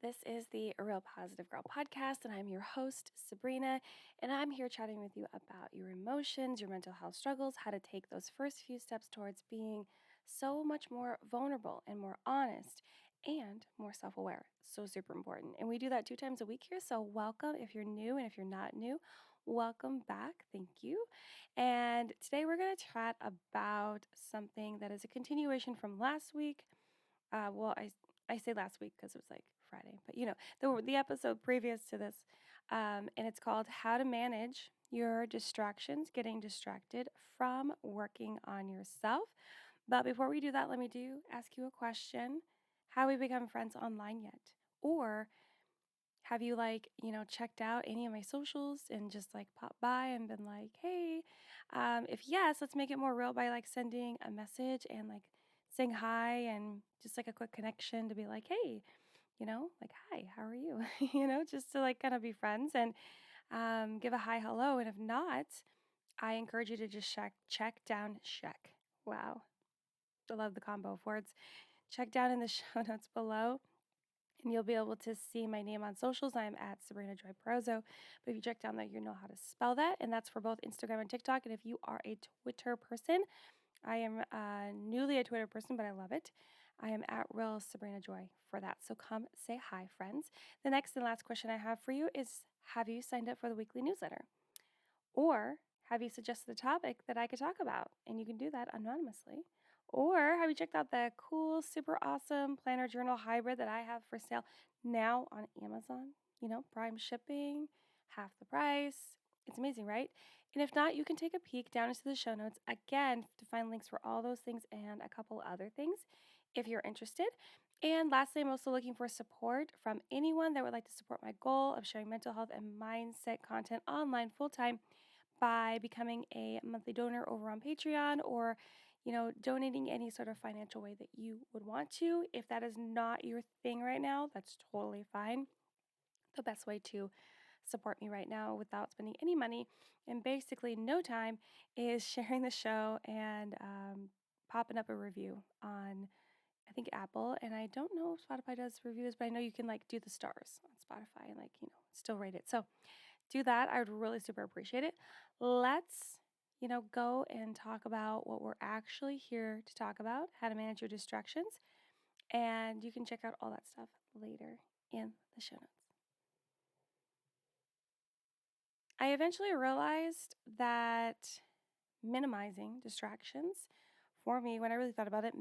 This is the Real Positive Girl podcast, and I'm your host, Sabrina. And I'm here chatting with you about your emotions, your mental health struggles, how to take those first few steps towards being so much more vulnerable and more honest and more self aware. So, super important. And we do that 2 times a week here. So, welcome if you're new, and if you're not new, welcome back. Thank you. And today we're going to chat about something that is a continuation from last week. I say last week because it was like Friday, but the episode previous to this, and it's called "How to Manage Your Distractions: Getting Distracted from Working on Yourself." But before we do that, let me ask you a question: Have we become friends online yet, or have you checked out any of my socials and just like popped by and been like, hey, if yes, let's make it more real by like sending a message and like saying hi and just like a quick connection to be like, hey, like, hi, how are you? Just to like kind of be friends and give a hi, hello. And if not, I encourage you to just check. Wow. I love the combo of words. Check down in the show notes below and you'll be able to see my name on socials. I'm at Sabrina Joy Perozo. But if you check down there, you know how to spell that. And that's for both Instagram and TikTok. And if you are a Twitter person, I am newly a Twitter person, but I love it. I am at Real Sabrina Joy for that. So come say hi, friends. The next and last question I have for you is: have you signed up for the weekly newsletter? Or have you suggested a topic that I could talk about? And you can do that anonymously. Or have you checked out the cool, super awesome planner journal hybrid that I have for sale now on Amazon? Prime shipping, half the price. It's amazing, right? And if not, you can take a peek down into the show notes again to find links for all those things and a couple other things if you're interested. And lastly, I'm also looking for support from anyone that would like to support my goal of sharing mental health and mindset content online full time by becoming a monthly donor over on Patreon or, donating any sort of financial way that you would want to. If that is not your thing right now, that's totally fine. The best way to support me right now without spending any money and basically no time is sharing the show and popping up a review on, I think, Apple. And I don't know if Spotify does reviews, but I know you can like do the stars on Spotify and still rate it. So do that. I would really super appreciate it. Let's, go and talk about what we're actually here to talk about: how to manage your distractions. And you can check out all that stuff later in the show notes. I eventually realized that minimizing distractions for me, when I really thought about it,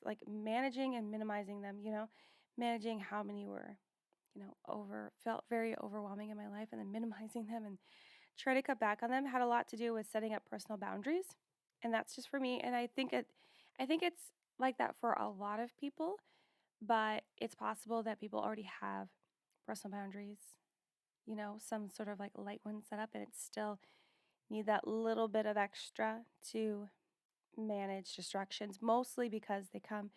like managing and minimizing them, managing how many were, felt very overwhelming in my life, and then minimizing them and try to cut back on them had a lot to do with setting up personal boundaries. And that's just for me. And I think it's like that for a lot of people, but it's possible that people already have personal boundaries, some sort of like light one set up, and it still need that little bit of extra to manage distractions, mostly because they come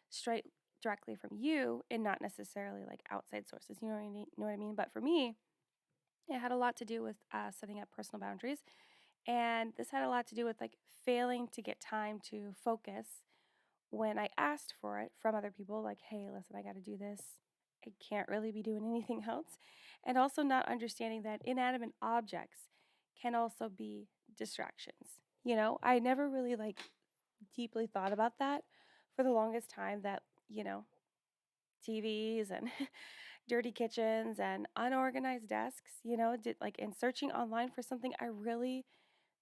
straight directly from you and not necessarily like outside sources. You know what I mean? But for me, it had a lot to do with setting up personal boundaries. And this had a lot to do with like failing to get time to focus when I asked for it from other people, like, hey, listen, I got to do this. I can't really be doing anything else. And also not understanding that inanimate objects can also be distractions. I never really like deeply thought about that for the longest time, that, TVs and dirty kitchens and unorganized desks, did like in searching online for something I really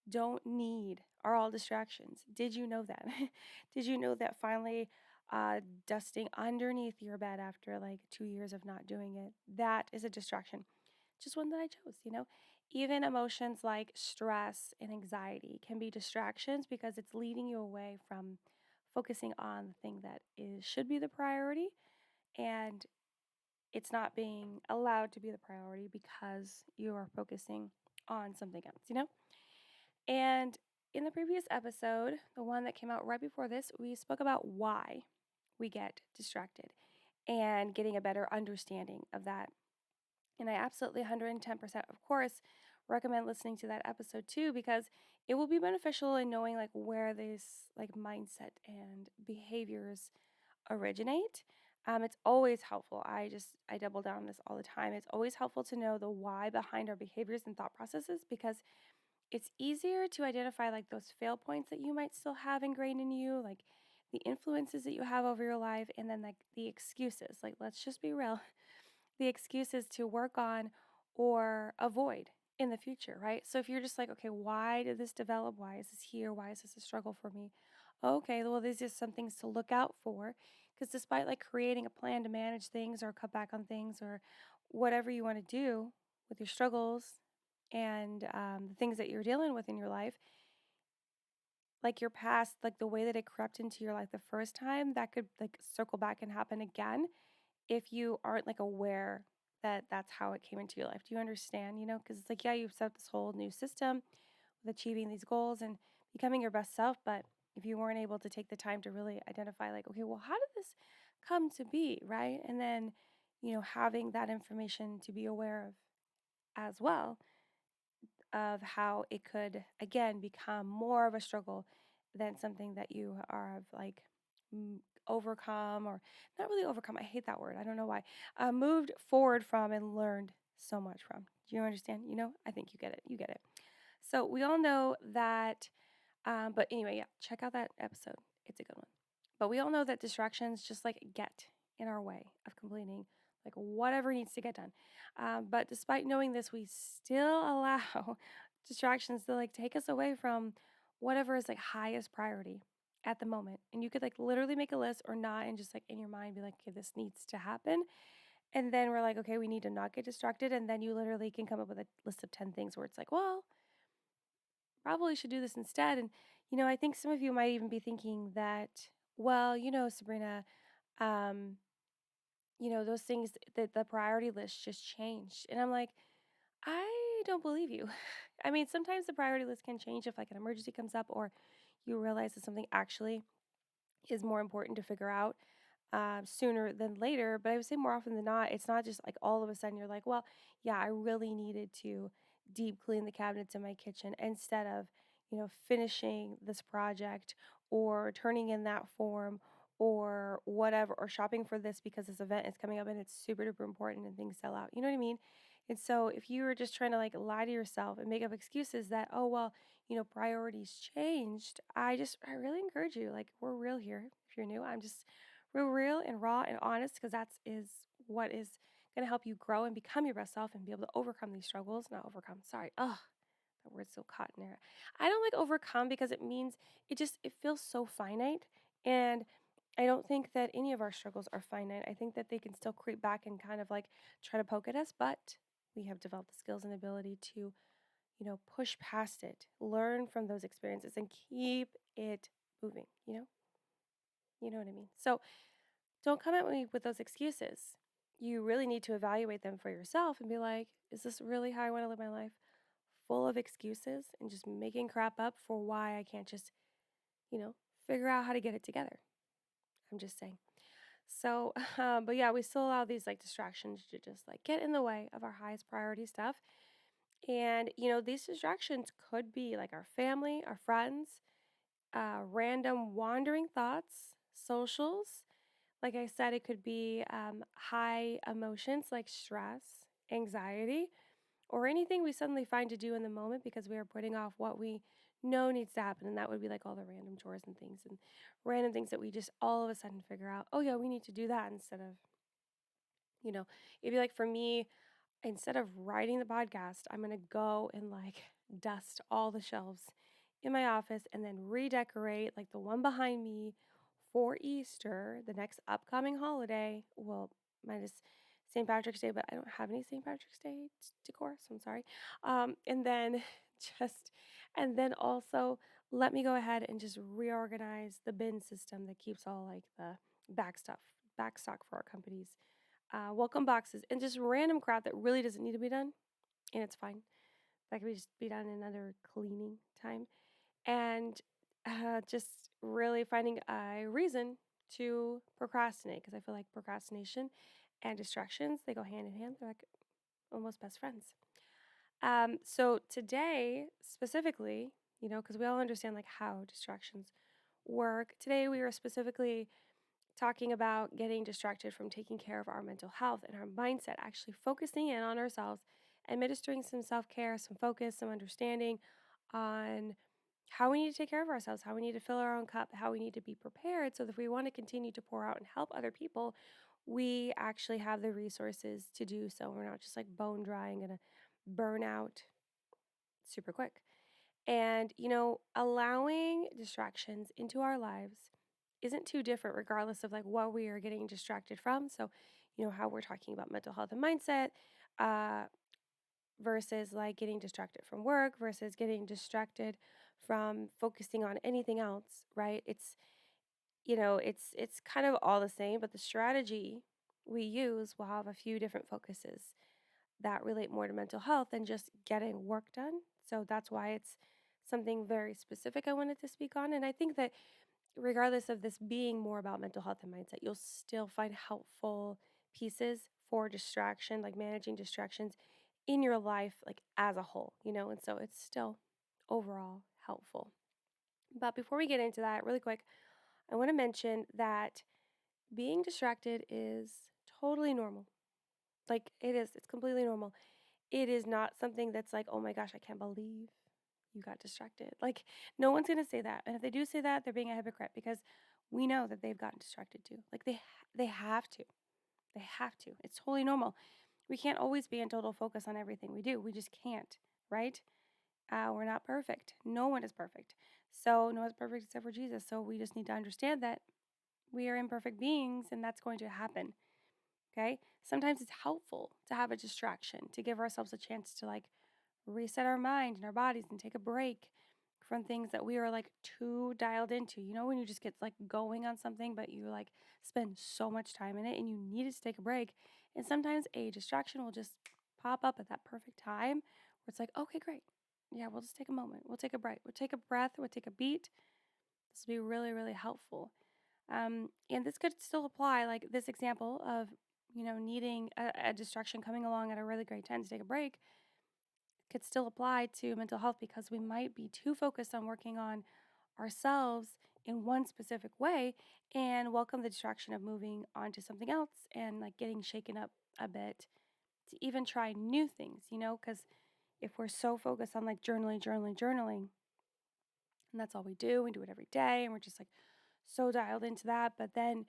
don't need are all distractions. Did you know that? Did you know that finally dusting underneath your bed after like 2 years of not doing it, that is a distraction? Just one that I chose, Even emotions like stress and anxiety can be distractions because it's leading you away from focusing on the thing that should be the priority, and it's not being allowed to be the priority because you are focusing on something else. And in the previous episode, the one that came out right before this, we spoke about why we get distracted and getting a better understanding of that. And I absolutely 110%, of course, recommend listening to that episode too, because it will be beneficial in knowing like where this like mindset and behaviors originate. It's always helpful. I double down on this all the time. It's always helpful to know the why behind our behaviors and thought processes because it's easier to identify like those fail points that you might still have ingrained in you, like the influences that you have over your life, and then like the excuses. Like, let's just be real, the excuses to work on or avoid in the future, right? So if you're just like, okay, why did this develop? Why is this here? Why is this a struggle for me? Okay, well, these are some things to look out for. Because despite like creating a plan to manage things or cut back on things or whatever you want to do with your struggles and the things that you're dealing with in your life, like your past, like the way that it crept into your life the first time, that could like circle back and happen again if you aren't like aware that that's how it came into your life. Do you understand? Because it's like, yeah, you've set this whole new system with achieving these goals and becoming your best self. But if you weren't able to take the time to really identify, like, okay, well, how did this come to be? Right. And then, having that information to be aware of as well of how it could again become more of a struggle than something that you are have like overcome or not really overcome. I hate that word. I don't know why. Moved forward from and learned so much from. Do you understand? I think you get it. You get it. So we all know that. But anyway, yeah, check out that episode. It's a good one. But we all know that distractions just like get in our way of completing like whatever needs to get done. But despite knowing this, we still allow distractions to like take us away from whatever is like highest priority at the moment. And you could like literally make a list or not and just like in your mind be like, okay, this needs to happen. And then we're like, okay, we need to not get distracted. And then you literally can come up with a list of 10 things where it's like, well, probably should do this instead. And, I think some of you might even be thinking that, well, Sabrina, um, those things that the priority list just changed. And I'm like, I don't believe you. I mean, sometimes the priority list can change if like an emergency comes up or you realize that something actually is more important to figure out sooner than later. But I would say more often than not, it's not just like all of a sudden you're like, well, yeah, I really needed to deep clean the cabinets in my kitchen instead of, finishing this project or turning in that form or whatever, or shopping for this because this event is coming up and it's super duper important and things sell out. You know what I mean? And so if you were just trying to like lie to yourself and make up excuses that, oh, well, priorities changed, I really encourage you, like, we're real here. If you're new, I'm just real and raw and honest because that's is what is going to help you grow and become your best self and be able to overcome these struggles. Not overcome, sorry. Ugh, that word's so caught in there. I don't like overcome because it means it feels so finite. And I don't think that any of our struggles are finite. I think that they can still creep back and kind of like try to poke at us, but we have developed the skills and ability to, push past it, learn from those experiences and keep it moving, You know what I mean? So don't come at me with those excuses. You really need to evaluate them for yourself and be like, is this really how I want to live my life? Full of excuses and just making crap up for why I can't just, you know, figure out how to get it together. I'm just saying. So, but yeah, we still allow these like distractions to just like get in the way of our highest priority stuff. And, these distractions could be like our family, our friends, random wandering thoughts, socials. Like I said, it could be high emotions like stress, anxiety, or anything we suddenly find to do in the moment because we are putting off what we know needs to happen. And that would be like all the random chores and random things that we just all of a sudden figure out, oh, yeah, we need to do that instead of, it'd be like for me, instead of writing the podcast, I'm going to go and like dust all the shelves in my office and then redecorate like the one behind me for Easter, the next upcoming holiday. Well, minus St. Patrick's Day, but I don't have any St. Patrick's Day decor, so I'm sorry. And then just, and then also let me go ahead and just reorganize the bin system that keeps all like the back stock for our companies welcome boxes, and just random crap that really doesn't need to be done, and it's fine. That could just be done in another cleaning time, and just really finding a reason to procrastinate because I feel like procrastination and distractions they go hand in hand. They're like almost best friends. So today specifically, because we all understand like how distractions work. Today we are specifically talking about getting distracted from taking care of our mental health and our mindset, actually focusing in on ourselves, administering some self care, some focus, some understanding on how we need to take care of ourselves, how we need to fill our own cup, how we need to be prepared so that if we want to continue to pour out and help other people, we actually have the resources to do so. We're not just like bone dry and going to burn out super quick. And, allowing distractions into our lives isn't too different regardless of like what we are getting distracted from. So, how we're talking about mental health and mindset uh, versus like getting distracted from work versus getting distracted from focusing on anything else, right? It's kind of all the same, but the strategy we use will have a few different focuses that relate more to mental health than just getting work done. So that's why it's something very specific I wanted to speak on. And I think that regardless of this being more about mental health and mindset, you'll still find helpful pieces for distraction, like managing distractions in your life, like as a whole, and so it's still overall helpful. But before we get into that, really quick, I want to mention that being distracted is totally normal. Like it's completely normal. It is not something that's like, oh my gosh, I can't believe you got distracted. Like, no one's going to say that. And if they do say that, they're being a hypocrite because we know that they've gotten distracted too. Like, they have to. They have to. It's totally normal. We can't always be in total focus on everything we do. We just can't, right? We're not perfect. No one is perfect. So, no one's perfect except for Jesus. So, we just need to understand that we are imperfect beings and that's going to happen. Okay. Sometimes it's helpful to have a distraction, to give ourselves a chance to like reset our mind and our bodies and take a break from things that we are like too dialed into. When you just get like going on something, but you like spend so much time in it and you needed to take a break. And sometimes a distraction will just pop up at that perfect time where it's like, okay, great. Yeah, we'll just take a moment. We'll take a break. We'll take a breath. We'll take a beat. This will be really, really helpful. And this could still apply, like this example of, needing a distraction coming along at a really great time to take a break could still apply to mental health because we might be too focused on working on ourselves in one specific way and welcome the distraction of moving on to something else and like getting shaken up a bit to even try new things, because if we're so focused on like journaling, and that's all we do it every day, and we're just like so dialed into that, but then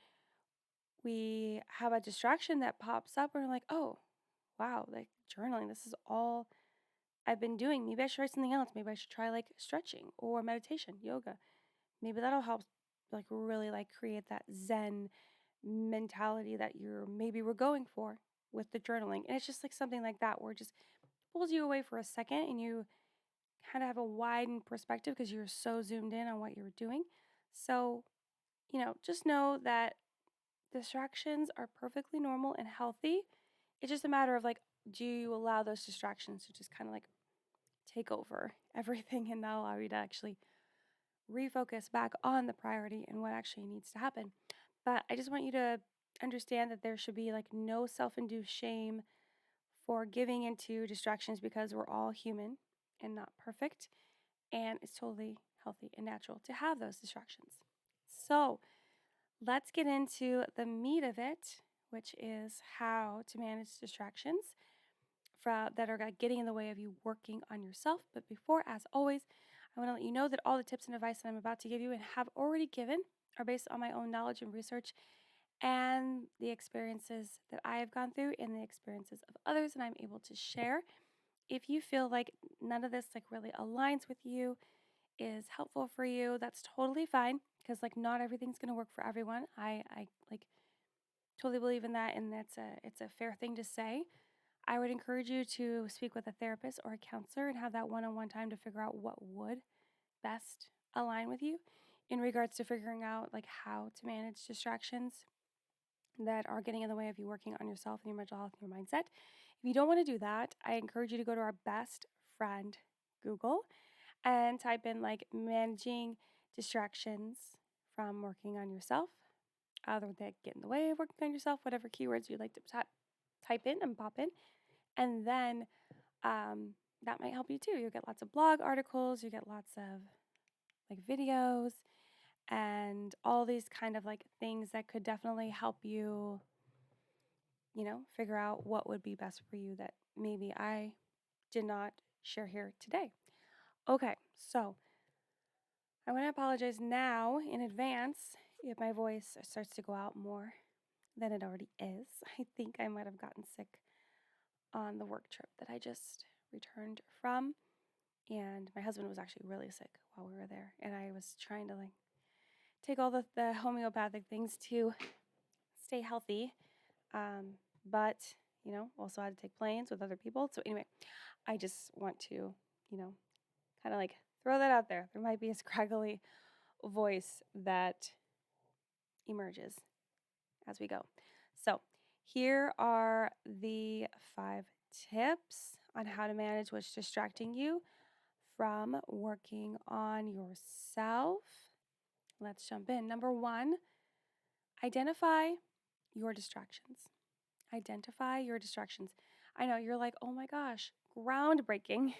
we have a distraction that pops up and we're like, oh, wow, like journaling, this is all I've been doing. Maybe I should try something else. Maybe I should try like stretching or meditation, yoga. Maybe that'll help like really like create that zen mentality that you're maybe we're going for with the journaling. And it's just like something like that where it just pulls you away for a second and you kind of have a widened perspective because you're so zoomed in on what you're doing. So, just know that distractions are perfectly normal and healthy. It's just a matter of like, do you allow those distractions to just kind of like take over everything and not allow you to actually refocus back on the priority and what actually needs to happen. But I just want you to understand that there should be like no self induced shame for giving into distractions because we're all human and not perfect. And it's totally healthy and natural to have those distractions. So let's get into the meat of it, which is how to manage distractions that are getting in the way of you working on yourself. But before, as always, I want to let you know that all the tips and advice that I'm about to give you and have already given are based on my own knowledge and research and the experiences that I have gone through and the experiences of others and I'm able to share. If you feel like none of this like really aligns with you, is helpful for you, that's totally fine because like not everything's going to work for everyone. I like totally believe in that and it's a fair thing to say. I would encourage you to speak with a therapist or a counselor and have that one-on-one time to figure out what would best align with you in regards to figuring out like how to manage distractions that are getting in the way of you working on yourself and your mental health and your mindset. If you don't want to do that, I encourage you to go to our best friend Google and type in like managing distractions from working on yourself, other that get in the way of working on yourself, whatever keywords you'd like to type in and pop in. And then that might help you too. You'll get lots of blog articles, you get lots of like videos, and all these kind of like things that could definitely help you, figure out what would be best for you that maybe I did not share here today. Okay, so I want to apologize now in advance if my voice starts to go out more than it already is. I think I might have gotten sick on the work trip that I just returned from. And my husband was actually really sick while we were there. And I was trying to like take all the homeopathic things to stay healthy. But, also had to take planes with other people. So anyway, I just want to, kind of like throw that out there. There might be a scraggly voice that emerges as we go. So, here are the 5 tips on how to manage what's distracting you from working on yourself. Let's jump in. Number 1, identify your distractions. Identify your distractions. I know you're like, oh my gosh, groundbreaking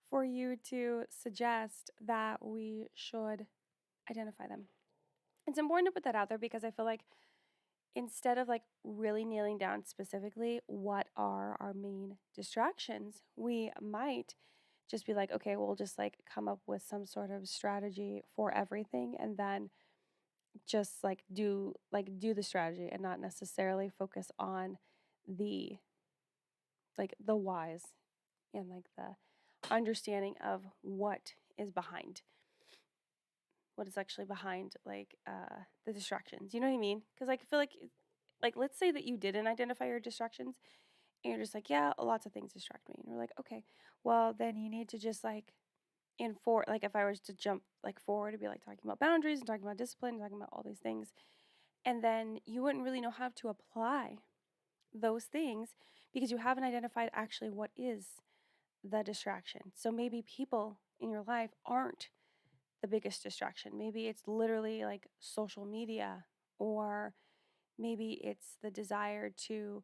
for you to suggest that we should identify them. It's important to put that out there because I feel like instead of like really nailing down specifically what are our main distractions, we might just be like, okay, we'll just like come up with some sort of strategy for everything and then just do the strategy and not necessarily focus on the the whys and like the understanding of what is actually behind the distractions. You know what I mean? Because like I feel like let's say that you didn't identify your distractions and you're just like, yeah, lots of things distract me. And we're like, okay, well then you need to just like like if I was to jump like forward to be like talking about boundaries and talking about discipline and talking about all these things, and then you wouldn't really know how to apply those things because you haven't identified actually what is the distraction. So maybe people in your life aren't the biggest distraction. Maybe it's literally like social media, or maybe it's the desire to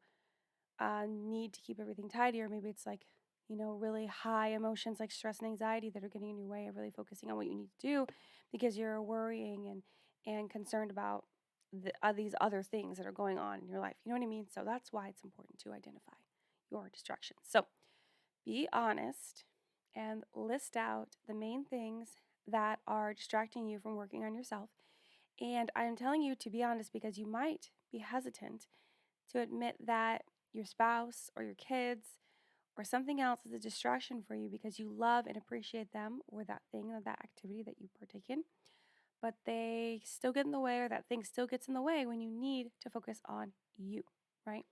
need to keep everything tidy, or maybe it's like, really high emotions like stress and anxiety that are getting in your way of really focusing on what you need to do because you're worrying and concerned about these other things that are going on in your life. You know what I mean? So that's why it's important to identify your distractions. So be honest and list out the main things that are distracting you from working on yourself. And I'm telling you to be honest because you might be hesitant to admit that your spouse or your kids or something else is a distraction for you because you love and appreciate them or that thing or that activity that you partake in, but they still get in the way or that thing still gets in the way when you need to focus on you, right?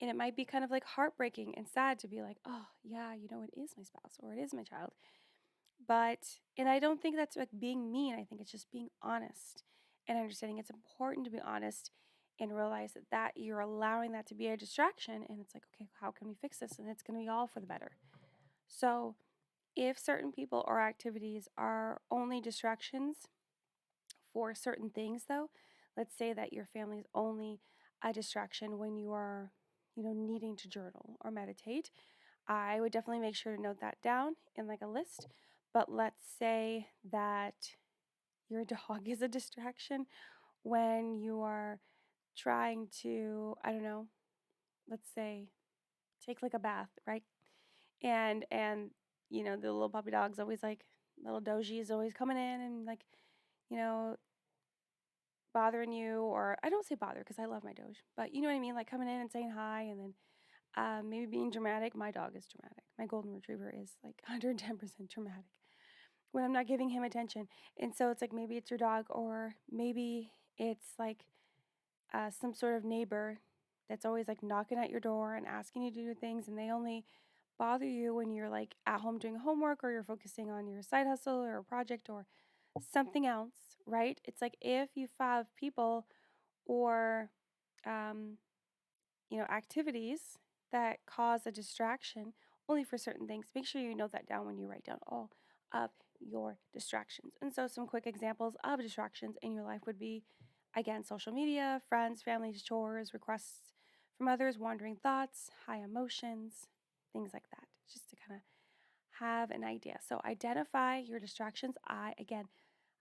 And it might be kind of like heartbreaking and sad to be like, oh, yeah, it is my spouse or it is my child. And I don't think that's like being mean. I think it's just being honest and understanding it's important to be honest and realize that you're allowing that to be a distraction. And it's like, okay, how can we fix this? And it's going to be all for the better. So if certain people or activities are only distractions for certain things, though, let's say that your family is only a distraction when you are, needing to journal or meditate, I would definitely make sure to note that down in like a list. But let's say that your dog is a distraction when you are trying to, I don't know, let's say take like a bath, right? And the little puppy dog's always like little Doji is always coming in and like, you know, bothering you, or I don't say bother because I love my Doge, but you know what I mean, like coming in and saying hi and then maybe being dramatic. My dog is dramatic. My golden retriever is like 110% dramatic when I'm not giving him attention. And so it's like maybe it's your dog, or maybe it's like some sort of neighbor that's always like knocking at your door and asking you to do things, and they only bother you when you're like at home doing homework or you're focusing on your side hustle or a project or something else, right? It's like if you have people or um, activities that cause a distraction only for certain things, make sure you note that down when you write down all of your distractions. And so, some quick examples of distractions in your life would be, again, social media, friends, families, chores, requests from others, wandering thoughts, high emotions, things like that, just to kind of have an idea. So, identify your distractions. Again,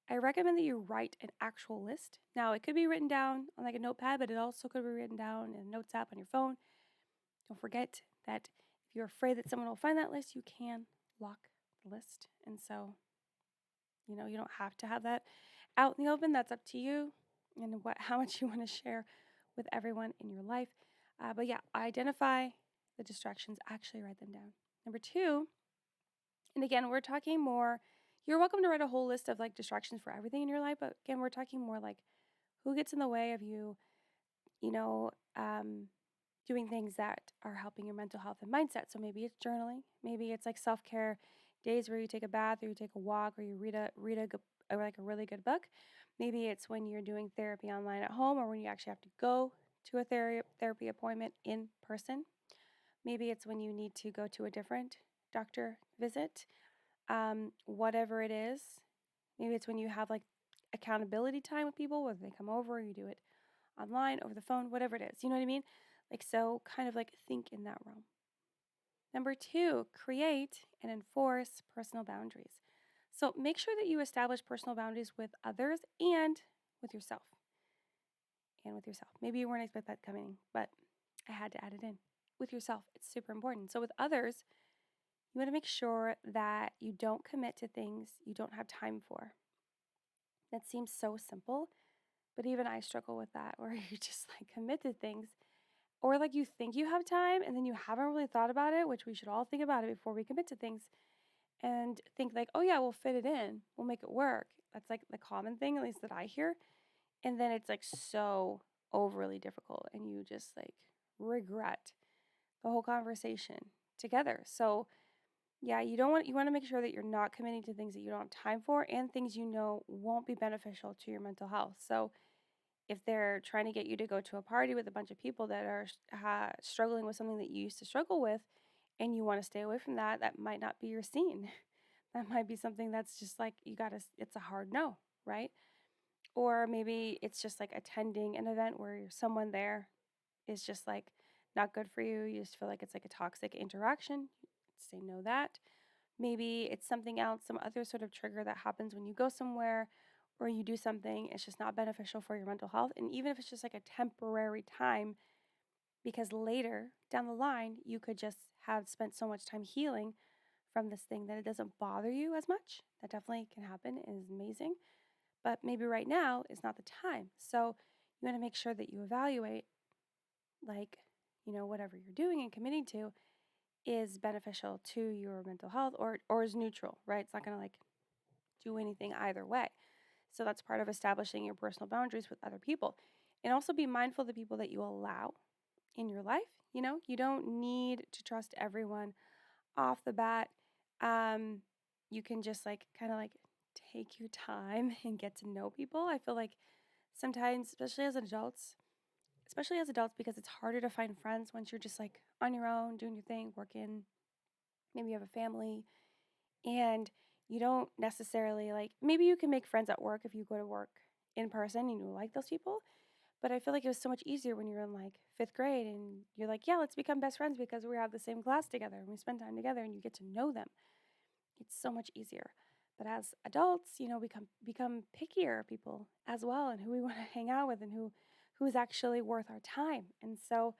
I recommend that you write an actual list. Now, it could be written down on like a notepad, but it also could be written down in a notes app on your phone. Don't forget that if you're afraid that someone will find that list, you can lock the list. And so, you don't have to have that out in the open. That's up to you and how much you want to share with everyone in your life. But yeah, identify the distractions, actually write them down. Number two, and again, we're talking more, you're welcome to write a whole list of like distractions for everything in your life. But again, we're talking more like who gets in the way of you, you know, um, doing things that are helping your mental health and mindset. So maybe it's journaling, maybe it's like self-care days where you take a bath or you take a walk or you like a really good book. Maybe it's when you're doing therapy online at home or when you actually have to go to a therapy appointment in person. Maybe it's when you need to go to a different doctor visit. Whatever it is, maybe it's when you have like accountability time with people, whether they come over or you do it online, over the phone, whatever it is. You know what I mean? Like, so kind of like think in that realm. Number two, create and enforce personal boundaries. So make sure that you establish personal boundaries with others and with yourself. And with yourself. Maybe you weren't expecting that coming, but I had to add it in. With yourself, it's super important. So with others, you want to make sure that you don't commit to things you don't have time for. That seems so simple, but even I struggle with that, where you just like commit to things, or like you think you have time and then you haven't really thought about it, which we should all think about it before we commit to things and think like, oh yeah, we'll fit it in, we'll make it work. That's like the common thing, at least that I hear. And then it's like so overly difficult and you just like regret the whole conversation together. So yeah, you want to make sure that you're not committing to things that you don't have time for and things you know won't be beneficial to your mental health. So if they're trying to get you to go to a party with a bunch of people that are struggling with something that you used to struggle with and you want to stay away from that, that might not be your scene. That might be something that's just like it's a hard no, right? Or maybe it's just like attending an event where someone there is just like not good for you. You just feel like it's like a toxic interaction. Say no that. Maybe it's something else, some other sort of trigger that happens when you go somewhere or you do something, it's just not beneficial for your mental health. And even if it's just like a temporary time, because later down the line, you could just have spent so much time healing from this thing that it doesn't bother you as much. That definitely can happen and is amazing. But maybe right now is not the time. So you want to make sure that you evaluate, like, whatever you're doing and committing to is beneficial to your mental health or is neutral, right? It's not going to like do anything either way. So that's part of establishing your personal boundaries with other people. And also be mindful of the people that you allow in your life. You don't need to trust everyone off the bat. Um, you can just like kind of like take your time and get to know people. I feel like sometimes, especially as adults, because it's harder to find friends once you're just like on your own, doing your thing, working. Maybe you have a family and you don't necessarily like, maybe you can make friends at work if you go to work in person and you like those people. But I feel like it was so much easier when you're in like fifth grade and you're like, yeah, let's become best friends because we have the same class together and we spend time together and you get to know them. It's so much easier. But as adults, become pickier people as well and who we want to hang out with and who's actually worth our time. And so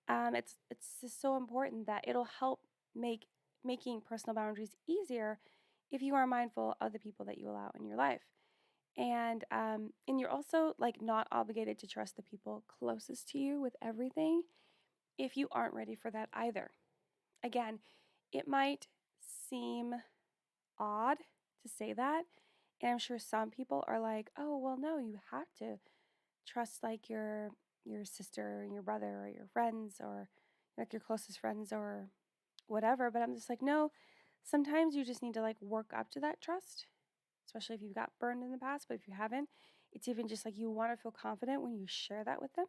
it's just so important that it'll help making personal boundaries easier if you are mindful of the people that you allow in your life. And you're also like not obligated to trust the people closest to you with everything if you aren't ready for that either. Again, it might seem odd to say that, and I'm sure some people are like, "Oh, well no, you have to trust like your sister and your brother or your friends or like your closest friends or whatever." But I'm just like, "No, sometimes you just need to like work up to that trust, especially if you've got burned in the past. But if you haven't, it's even just like you want to feel confident when you share that with them.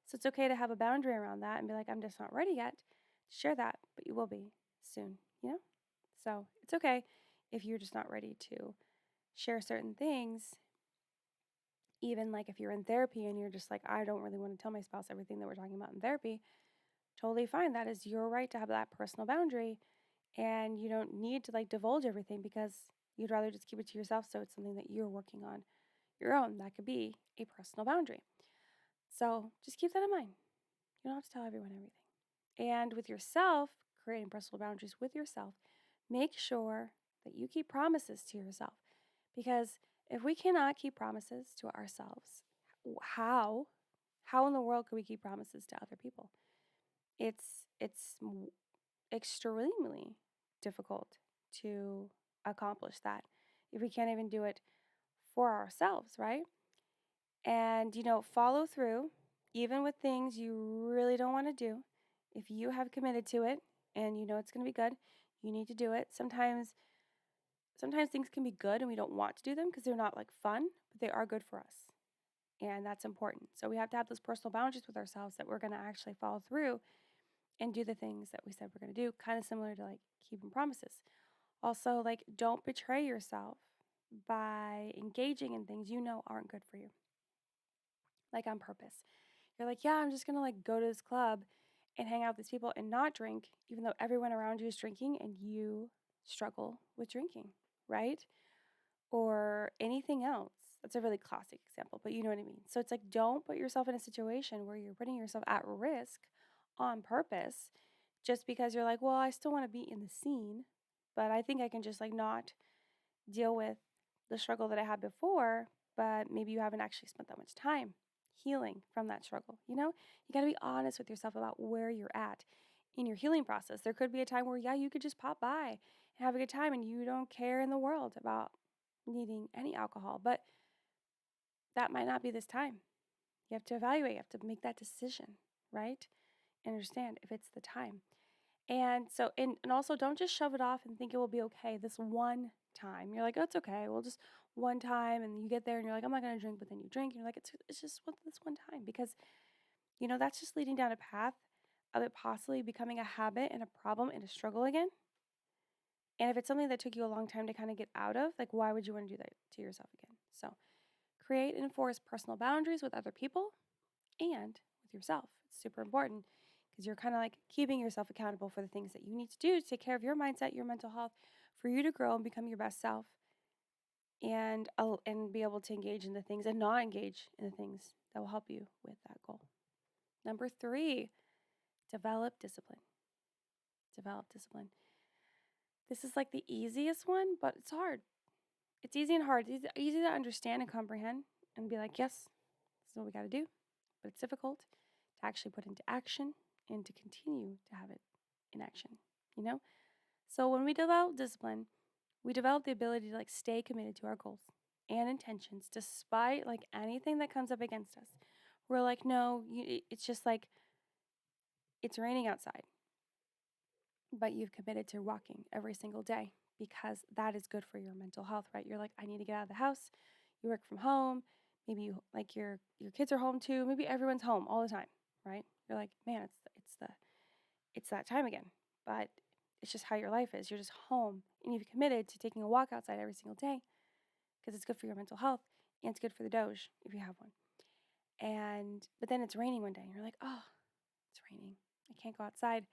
So it's okay to have a boundary around that and be like, I'm just not ready yet to share that, but you will be soon. So it's okay if you're just not ready to share certain things. Even like if you're in therapy and you're just like, I don't really want to tell my spouse everything that we're talking about in therapy, totally fine. That is your right to have that personal boundary. And you don't need to like divulge everything because You'd rather just keep it to yourself, so it's something that you're working on your own. That could be a personal boundary. So just keep that in mind. You don't have to tell everyone everything. And with yourself, creating personal boundaries with yourself, make sure that you keep promises to yourself. Because if we cannot keep promises to ourselves, how? How in the world could we keep promises to other people? It's extremely difficult to accomplish that if we can't even do it for ourselves, right? And, follow through, even with things you really don't want to do. If you have committed to it and you know it's going to be good, you need to do it. Sometimes things can be good and we don't want to do them because they're not like fun, but they are good for us. And that's important. So we have to have those personal boundaries with ourselves that we're going to actually follow through and do the things that we said we're going to do, kind of similar to like keeping promises. Also, like, don't betray yourself by engaging in things you know aren't good for you, like on purpose. You're like, yeah, I'm just going to like go to this club and hang out with these people and not drink, even though everyone around you is drinking and you struggle with drinking, right? Or anything else. That's a really classic example, but you know what I mean. So it's like, don't put yourself in a situation where you're putting yourself at risk on purpose just because you're like, well, I still want to be in the scene, but I think I can just like not deal with the struggle that I had before, but maybe you haven't actually spent that much time healing from that struggle. You got to be honest with yourself about where you're at in your healing process. There could be a time where, yeah, you could just pop by and have a good time and you don't care in the world about needing any alcohol, but that might not be this time. You have to evaluate, you have to make that decision, right? And understand if it's the time. And so, and also don't just shove it off and think it will be okay this one time. You're like, oh, it's okay. Well, just one time. And you get there and you're like, I'm not going to drink, but then you drink. And you're like, it's just this one time. Because, that's just leading down a path of it possibly becoming a habit and a problem and a struggle again. And if it's something that took you a long time to kind of get out of, like, why would you want to do that to yourself again? So create and enforce personal boundaries with other people and with yourself. It's super important because you're kind of like keeping yourself accountable for the things that you need to do to take care of your mindset, your mental health, for you to grow and become your best self and be able to engage in the things and not engage in the things that will help you with that goal. Number 3, develop discipline. Develop discipline. This is like the easiest one, but it's hard. It's easy and hard. It's easy to understand and comprehend and be like, yes, this is what we got to do. But it's difficult to actually put into action and to continue to have it in action, you know? So when we develop discipline, we develop the ability to like stay committed to our goals and intentions despite like anything that comes up against us. We're like, no, it's just like it's raining outside, but you've committed to walking every single day because that is good for your mental health, right? You're like, I need to get out of the house. You work from home. Maybe you like your kids are home too. Maybe everyone's home all the time, right? You're like, man, it's that time again. But it's just how your life is. You're just home and you've committed to taking a walk outside every single day because it's good for your mental health and it's good for the Doge if you have one. But then it's raining one day and you're like, oh, it's raining. I can't go outside.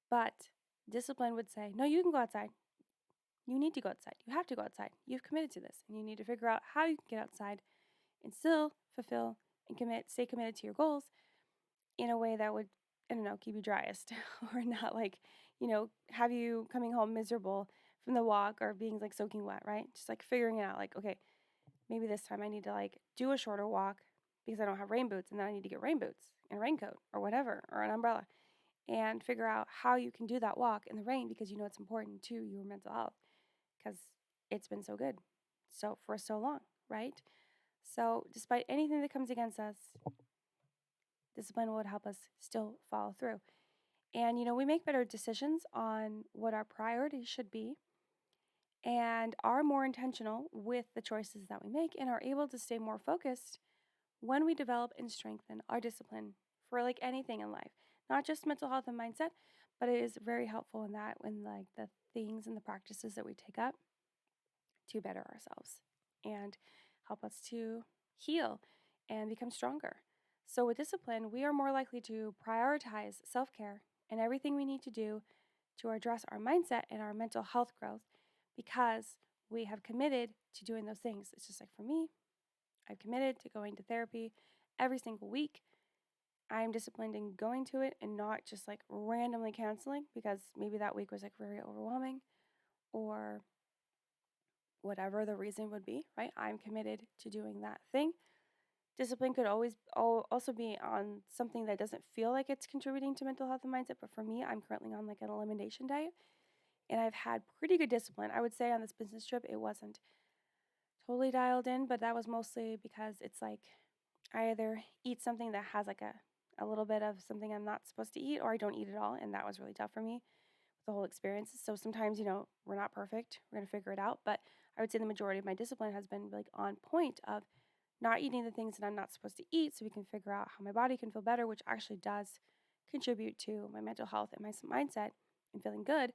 But discipline would say, no, you can go outside. You need to go outside. You have to go outside. You've committed to this and you need to figure out how you can get outside and still fulfill and stay committed to your goals in a way that would, I don't know, keep you driest or not like, have you coming home miserable from the walk or being like soaking wet, right? Just like figuring it out like, okay, maybe this time I need to like do a shorter walk because I don't have rain boots and then I need to get rain boots and a raincoat or whatever or an umbrella and figure out how you can do that walk in the rain because you know it's important to your mental health because it's been so good for so long, right? So despite anything that comes against us, discipline would help us still follow through. And, we make better decisions on what our priorities should be and are more intentional with the choices that we make and are able to stay more focused when we develop and strengthen our discipline for like anything in life, not just mental health and mindset, but it is very helpful in that when like the things and the practices that we take up to better ourselves and help us to heal and become stronger. So, with discipline, we are more likely to prioritize self care and everything we need to do to address our mindset and our mental health growth because we have committed to doing those things. It's just like for me, I've committed to going to therapy every single week. I'm disciplined in going to it and not just like randomly canceling because maybe that week was like very overwhelming or whatever the reason would be, right? I'm committed to doing that thing. Discipline could always also be on something that doesn't feel like it's contributing to mental health and mindset. But for me, I'm currently on like an elimination diet and I've had pretty good discipline. I would say on this business trip, it wasn't totally dialed in, but that was mostly because it's like I either eat something that has like a little bit of something I'm not supposed to eat or I don't eat at all. And that was really tough for me with the whole experience. So sometimes, we're not perfect. We're going to figure it out. But I would say the majority of my discipline has been like on point of not eating the things that I'm not supposed to eat so we can figure out how my body can feel better, which actually does contribute to my mental health and my mindset and feeling good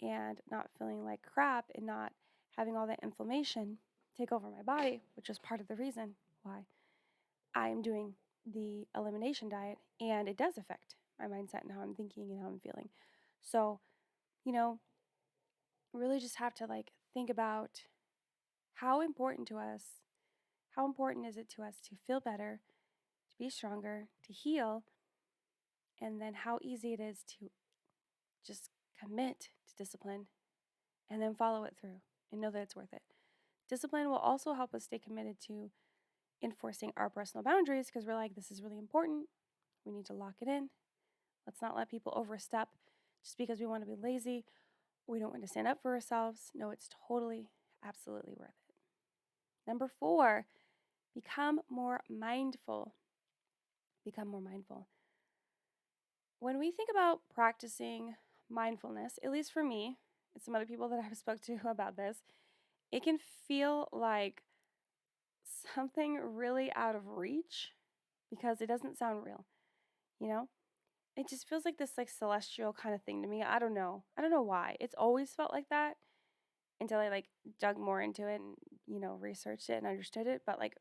and not feeling like crap and not having all that inflammation take over my body, which is part of the reason why I'm doing the elimination diet. And it does affect my mindset and how I'm thinking and how I'm feeling. So, you know, really just have to like think about how important to us, how important is it to us to feel better, to be stronger, to heal, and then how easy it is to just commit to discipline and then follow it through and know that it's worth it. Discipline will also help us stay committed to enforcing our personal boundaries because we're like, this is really important. We need to lock it in. Let's not let people overstep just because we want to be lazy. We don't want to stand up for ourselves. No, it's totally, absolutely worth it. Number 4, become more mindful. Become more mindful. When we think about practicing mindfulness, at least for me and some other people that I've spoke to about this, it can feel like something really out of reach because it doesn't sound real, you know? It just feels like this like celestial kind of thing to me. I don't know. I don't know why. It's always felt like that until I like dug more into it and, researched it and understood it. But like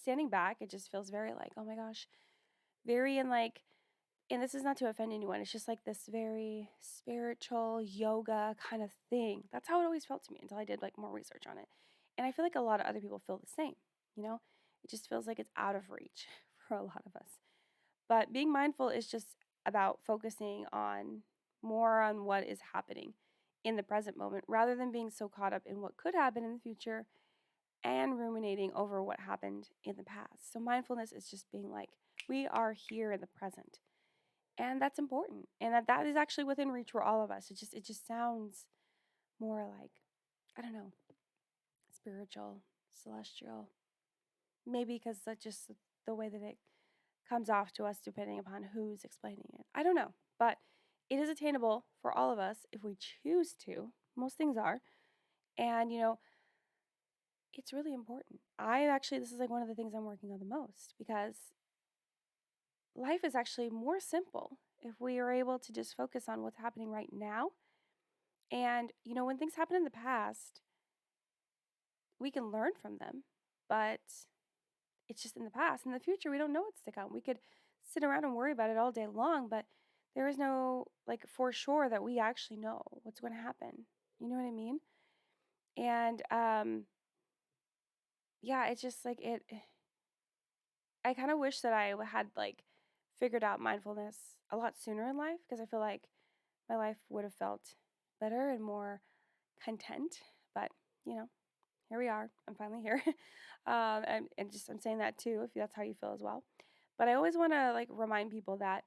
standing back, it just feels very like, oh my gosh, very in like, and this is not to offend anyone, it's just like this very spiritual yoga kind of thing. That's how it always felt to me until I did like more research on it. And I feel like a lot of other people feel the same, you know? It just feels like it's out of reach for a lot of us. But being mindful is just about focusing on more on what is happening in the present moment rather than being so caught up in what could happen in the future and ruminating over what happened in the past. So mindfulness is just being like, we are here in the present. And that's important. And that is actually within reach for all of us. It just sounds more like, I don't know, spiritual, celestial. Maybe because that's just the way that it comes off to us depending upon who's explaining it. I don't know. But it is attainable for all of us if we choose to. Most things are. And, it's really important. This is like one of the things I'm working on the most because life is actually more simple if we are able to just focus on what's happening right now. And, when things happen in the past, we can learn from them, but it's just in the past. In the future, we don't know what's to come. We could sit around and worry about it all day long, but there is no, like, for sure that we actually know what's going to happen. You know what I mean? And, yeah, it's just like I kind of wish that I had, like, figured out mindfulness a lot sooner in life because I feel like my life would have felt better and more content. But, here we are. I'm finally here. And just I'm saying that too, if that's how you feel as well. But I always want to like remind people that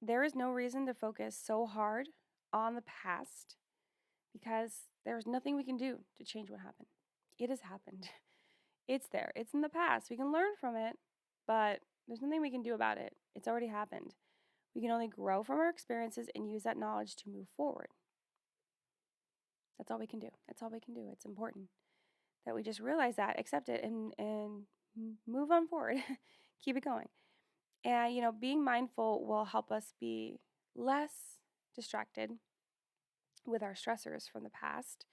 there is no reason to focus so hard on the past because there's nothing we can do to change what happened. It has happened. It's there. It's in the past. We can learn from it, but there's nothing we can do about it. It's already happened. We can only grow from our experiences and use that knowledge to move forward. That's all we can do. That's all we can do. It's important that we just realize that, accept it, and move on forward. Keep it going. And, being mindful will help us be less distracted with our stressors from the past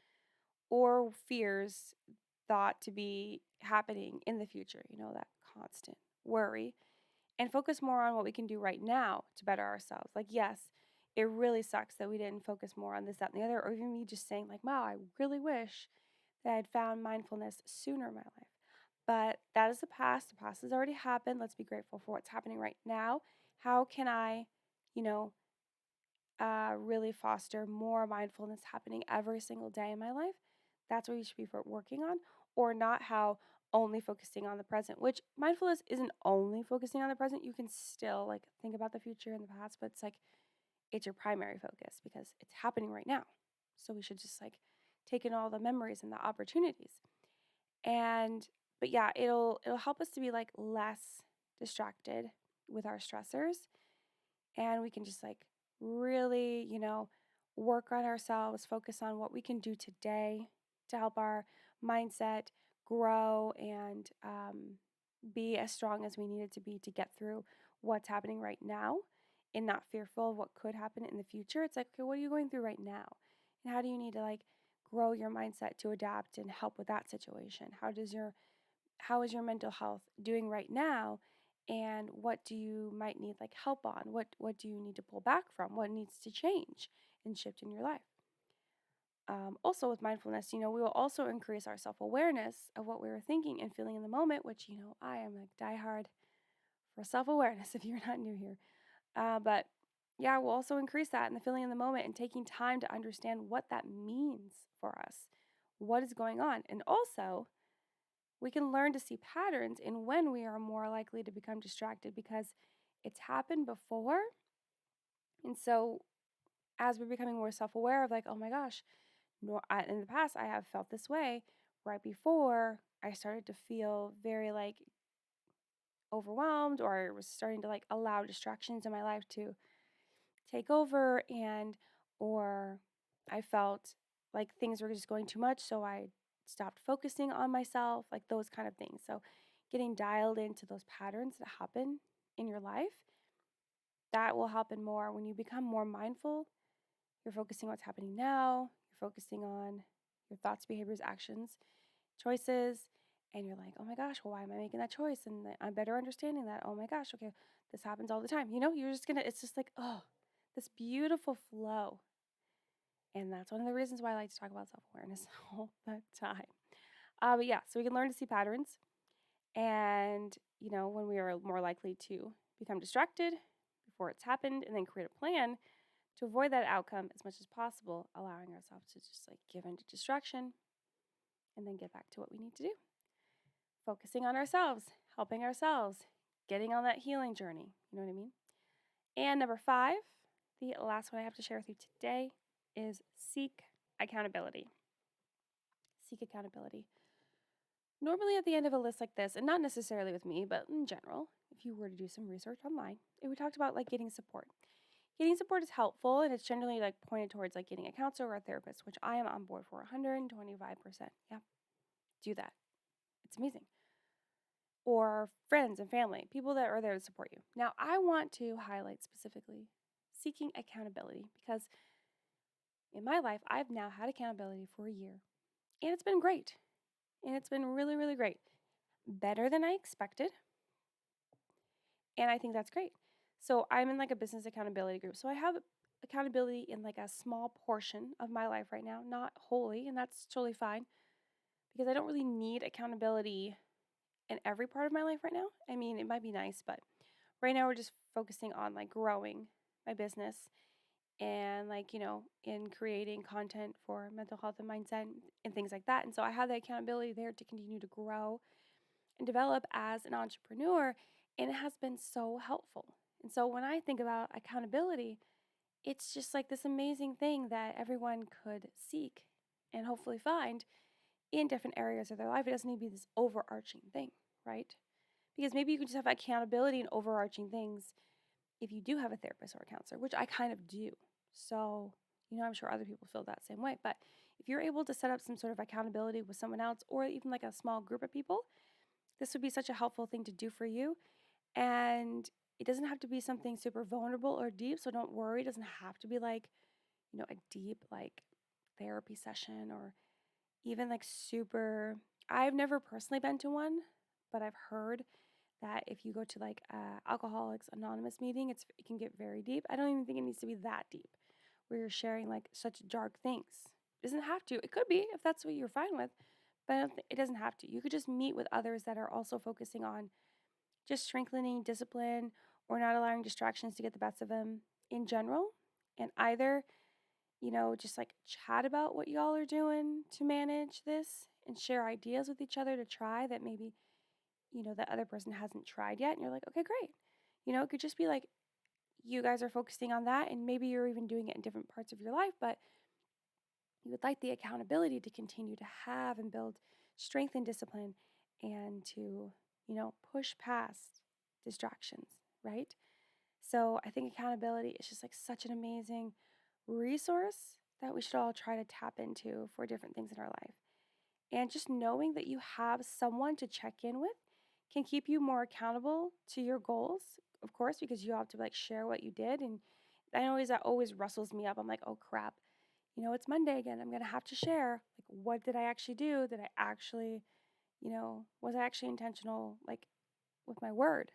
or fears thought to be happening in the future, that constant worry, and focus more on what we can do right now to better ourselves. Like, yes, it really sucks that we didn't focus more on this, that, and the other, or even me just saying, like, wow, I really wish that I had found mindfulness sooner in my life. But that is the past. The past has already happened. Let's be grateful for what's happening right now. How can I, you know, really foster more mindfulness happening every single day in my life? That's what you should be working on, or not how only focusing on the present, which mindfulness isn't only focusing on the present. You can still like think about the future and the past, but it's like it's your primary focus because it's happening right now. So we should just like take in all the memories and the opportunities. And but yeah, it'll help us to be like less distracted with our stressors, and we can just like really, work on ourselves, focus on what we can do today to help our mindset grow and be as strong as we need it to be to get through what's happening right now and not fearful of what could happen in the future. It's like, okay, what are you going through right now? And how do you need to like grow your mindset to adapt and help with that situation? How is your mental health doing right now? And what do you might need like help on? What do you need to pull back from? What needs to change and shift in your life? Also, with mindfulness, we will also increase our self awareness of what we were thinking and feeling in the moment, which, I am like diehard for self awareness if you're not new here. But yeah, we'll also increase that in the feeling in the moment and taking time to understand what that means for us, what is going on. And also, we can learn to see patterns in when we are more likely to become distracted because it's happened before. And so, as we're becoming more self aware of, like, oh my gosh, in the past, I have felt this way right before I started to feel very like overwhelmed, or I was starting to like allow distractions in my life to take over, and or I felt like things were just going too much, so I stopped focusing on myself, like those kind of things. So getting dialed into those patterns that happen in your life, that will happen more when you become more mindful. You're focusing on what's happening now, you're focusing on your thoughts, behaviors, actions, choices, and you're like, oh my gosh, well, why am I making that choice? And I'm better understanding that, oh my gosh, okay, this happens all the time. You're just gonna, it's just like, oh, this beautiful flow. And that's one of the reasons why I like to talk about self awareness all the time. But yeah, so we can learn to see patterns. And, when we are more likely to become distracted before it's happened, and then create a plan to avoid that outcome as much as possible, allowing ourselves to just like give into distraction and then get back to what we need to do. Focusing on ourselves, helping ourselves, getting on that healing journey. You know what I mean? And number 5, the last one I have to share with you today is seek accountability. Seek accountability. Normally, at the end of a list like this, and not necessarily with me, but in general, if you were to do some research online, we talked about like getting support. Getting support is helpful, and it's generally like pointed towards like getting a counselor or a therapist, which I am on board for 125%. Yeah, do that. It's amazing. Or friends and family, people that are there to support you. Now, I want to highlight specifically seeking accountability because in my life, I've now had accountability for a year, and it's been great. And it's been really, really great. Better than I expected. And I think that's great. So I'm in like a business accountability group. So I have accountability in like a small portion of my life right now, not wholly, and that's totally fine because I don't really need accountability in every part of my life right now. I mean, it might be nice, but right now we're just focusing on like growing my business and like, in creating content for mental health and mindset and things like that. And so I have the accountability there to continue to grow and develop as an entrepreneur, and it has been so helpful. And so when I think about accountability, it's just like this amazing thing that everyone could seek and hopefully find in different areas of their life. It doesn't need to be this overarching thing, right? Because maybe you can just have accountability in overarching things if you do have a therapist or a counselor, which I kind of do. So, I'm sure other people feel that same way. But if you're able to set up some sort of accountability with someone else or even like a small group of people, this would be such a helpful thing to do for you. And it doesn't have to be something super vulnerable or deep. So don't worry. It doesn't have to be like, a deep like therapy session or even like super. I've never personally been to one, but I've heard that if you go to like a Alcoholics Anonymous meeting, it can get very deep. I don't even think it needs to be that deep where you're sharing like such dark things. It doesn't have to. It could be if that's what you're fine with, but it doesn't have to. You could just meet with others that are also focusing on just strengthening discipline or not allowing distractions to get the best of them in general. And either, just like chat about what y'all are doing to manage this and share ideas with each other to try that maybe, that other person hasn't tried yet. And you're like, okay, great. It could just be like you guys are focusing on that and maybe you're even doing it in different parts of your life, but you would like the accountability to continue to have and build strength and discipline and to, push past distractions, right? So I think accountability is just like such an amazing resource that we should all try to tap into for different things in our life. And just knowing that you have someone to check in with can keep you more accountable to your goals, of course, because you have to like share what you did. And that always rustles me up. I'm like, oh crap, it's Monday again. I'm gonna have to share. Like, what did I actually do? Did I actually, was I actually intentional, like with my word?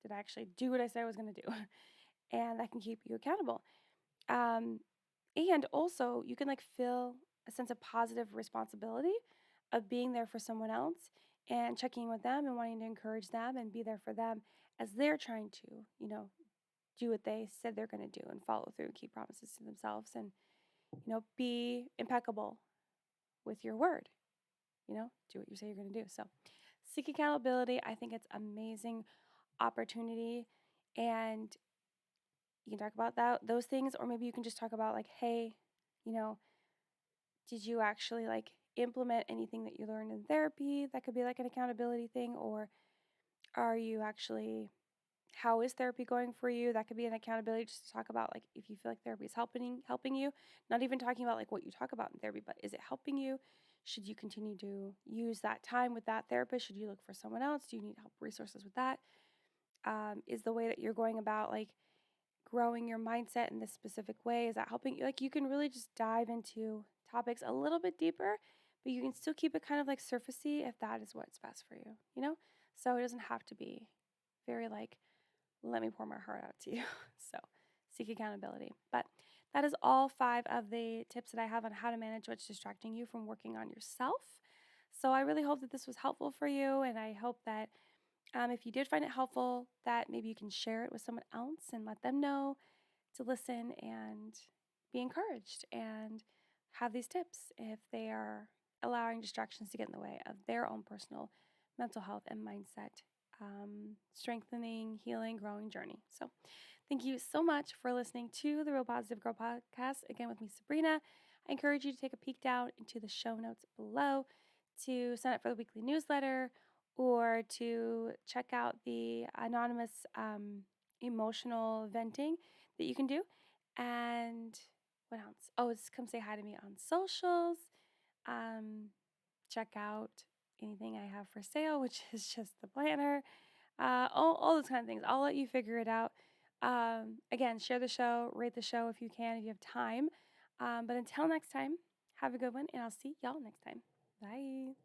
Did I actually do what I said I was gonna do? And that can keep you accountable. Um, and also, you can like feel a sense of positive responsibility of being there for someone else and checking in with them and wanting to encourage them and be there for them as they're trying to, do what they said they're going to do and follow through and keep promises to themselves and, be impeccable with your word, do what you say you're going to do. So, seek accountability. I think it's amazing opportunity and you can talk about those things, or maybe you can just talk about like, hey, you know, did you actually like implement anything that you learned in therapy? That could be like an accountability thing, or are you actually how is therapy going for you? That could be an accountability just to talk about like if you feel like therapy is helping you. Not even talking about like what you talk about in therapy, but is it helping you? Should you continue to use that time with that therapist? Should you look for someone else? Do you need help resources with that? Is the way that you're going about like growing your mindset in this specific way? Is that helping you? Like you can really just dive into topics a little bit deeper, but you can still keep it kind of like surfacey if that is what's best for you, you know? So it doesn't have to be very like, let me pour my heart out to you. So seek accountability. But that is all 5 of the tips that I have on how to manage what's distracting you from working on yourself. So I really hope that this was helpful for you, and I hope that if you did find it helpful, that maybe you can share it with someone else and let them know to listen and be encouraged and have these tips if they are allowing distractions to get in the way of their own personal mental health and mindset strengthening, healing, growing journey. So, thank you so much for listening to the Real Positive Girl podcast. Again, with me, Sabrina. I encourage you to take a peek down into the show notes below to sign up for the weekly newsletter or to check out the anonymous emotional venting that you can do. And what else? Oh, just come say hi to me on socials. Um, check out anything I have for sale, which is just the planner, all those kind of things. I'll let you figure it out. Again, share the show, rate the show if you can, if you have time. But until next time, have a good one, and I'll see y'all next time. Bye.